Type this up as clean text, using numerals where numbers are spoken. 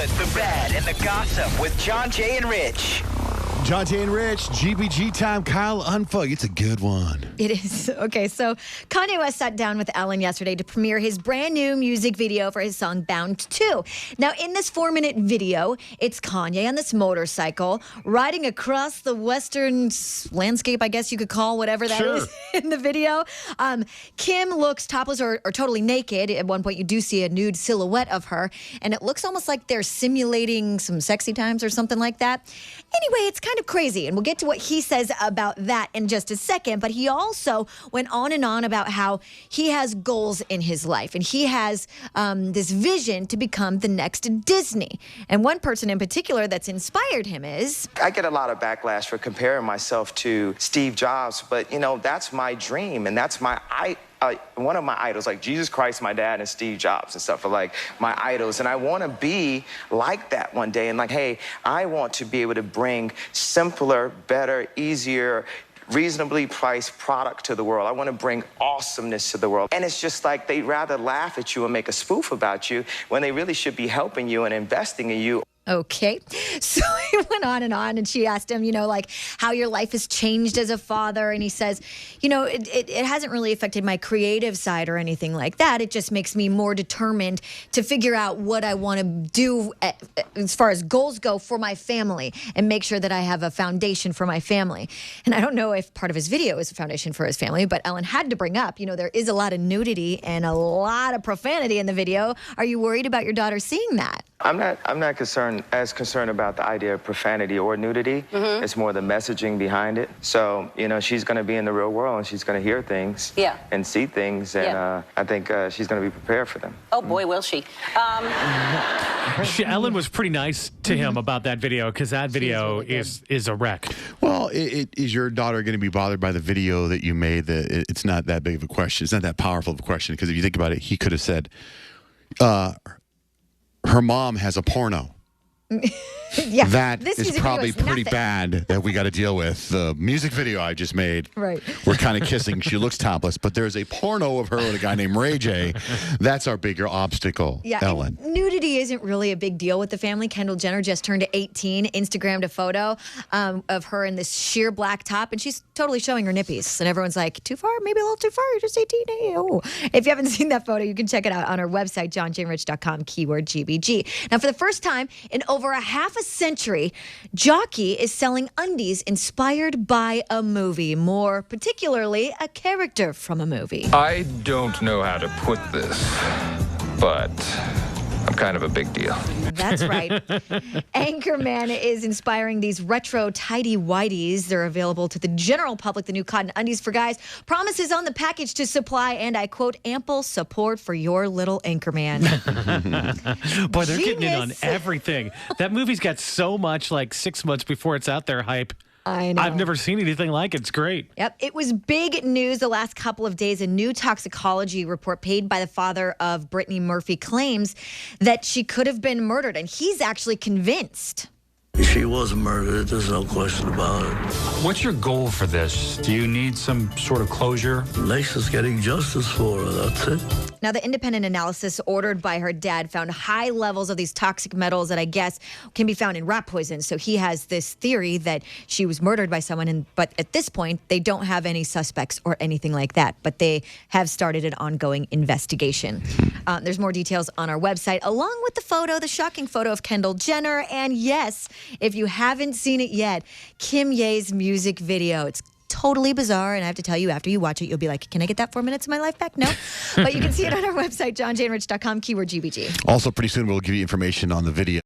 good, the bad, and the gossip with John, Jay, and Rich. John, Jay, and Rich, GBG time. Kyle, unfuck. It's a good one. It is. Okay, so Kanye West sat down with Ellen yesterday to premiere his brand new music video for his song Bound 2. Now, in this 4-minute video, it's Kanye on this motorcycle riding across the western landscape, I guess you could call whatever that is in the video. Kim looks topless or totally naked. At one point, you do see a nude silhouette of her, and it looks almost like they're simulating some sexy times or something like that. Anyway, it's kind of crazy, and we'll get to what he says about that in just a second, but he also went on and on about how he has goals in his life, and he has this vision to become the next Disney. And one person in particular that's inspired him is... I get a lot of backlash for comparing myself to Steve Jobs, but, you know, that's my dream, and that's my one of my idols, like Jesus Christ, my dad, and Steve Jobs and stuff are like my idols. And I want to be like that one day. And like, hey, I want to be able to bring simpler, better, easier, reasonably priced product to the world. I want to bring awesomeness to the world. And it's just like they'd rather laugh at you and make a spoof about you when they really should be helping you and investing in you. Okay. So he went on, and she asked him, you know, like how your life has changed as a father. And he says, you know, it hasn't really affected my creative side or anything like that. It just makes me more determined to figure out what I want to do as far as goals go for my family and make sure that I have a foundation for my family. And I don't know if part of his video is a foundation for his family, but Ellen had to bring up, you know, there is a lot of nudity and a lot of profanity in the video. Are you worried about your daughter seeing that? I'm not concerned about the idea of profanity or nudity. It's more the messaging behind it. So, you know, she's going to be in the real world and she's going to hear things and see things. And I think she's going to be prepared for them. Oh, boy, will she. Ellen was pretty nice to him about that video because that video is a wreck. Well, is your daughter going to be bothered by the video that you made? That it's not that big of a question. It's not that powerful of a question because if you think about it, he could have said, her mom has a porno. Yeah, that is probably pretty bad that we got to deal with. The music video I just made, right? We're kind of kissing. She looks topless, but there's a porno of her with a guy named Ray J. That's our bigger obstacle, Ellen. Nudity isn't really a big deal with the family. Kendall Jenner just turned 18, Instagrammed a photo of her in this sheer black top, and she's totally showing her nippies. And everyone's like, too far? Maybe a little too far. You're just 18. Oh. If you haven't seen that photo, you can check it out on our website, johnjayrich.com, keyword GBG. Now, for the first time in over a half a century, Jockey is selling undies inspired by a movie, more particularly a character from a movie. I don't know how to put this, but I'm kind of a big deal. That's right. Anchorman is inspiring these retro tighty-whities. They're available to the general public. The new cotton undies for guys promises on the package to supply, and I quote, ample support for your little Anchorman. Boy, they're getting in on everything. That movie's got so much, like 6 months before it's out there, hype. I know. I've never seen anything like it. It's great. Yep. It was big news the last couple of days. A new toxicology report paid by the father of Brittany Murphy claims that she could have been murdered, and he's actually convinced. She was murdered. There's no question about it. What's your goal for this? Do you need some sort of closure? Nation's getting justice for her. That's it. Now, the independent analysis ordered by her dad found high levels of these toxic metals that I guess can be found in rat poison. So he has this theory that she was murdered by someone. But at this point, they don't have any suspects or anything like that. But they have started an ongoing investigation. There's more details on our website, along with the photo, the shocking photo of Kendall Jenner. And yes, if you haven't seen it yet, Kim Ye's music video. It's totally bizarre, and I have to tell you, after you watch it, you'll be like, can I get that 4 minutes of my life back? No. But you can see it on our website, johnjayrich.com, keyword GBG. Also, pretty soon we'll give you information on the video.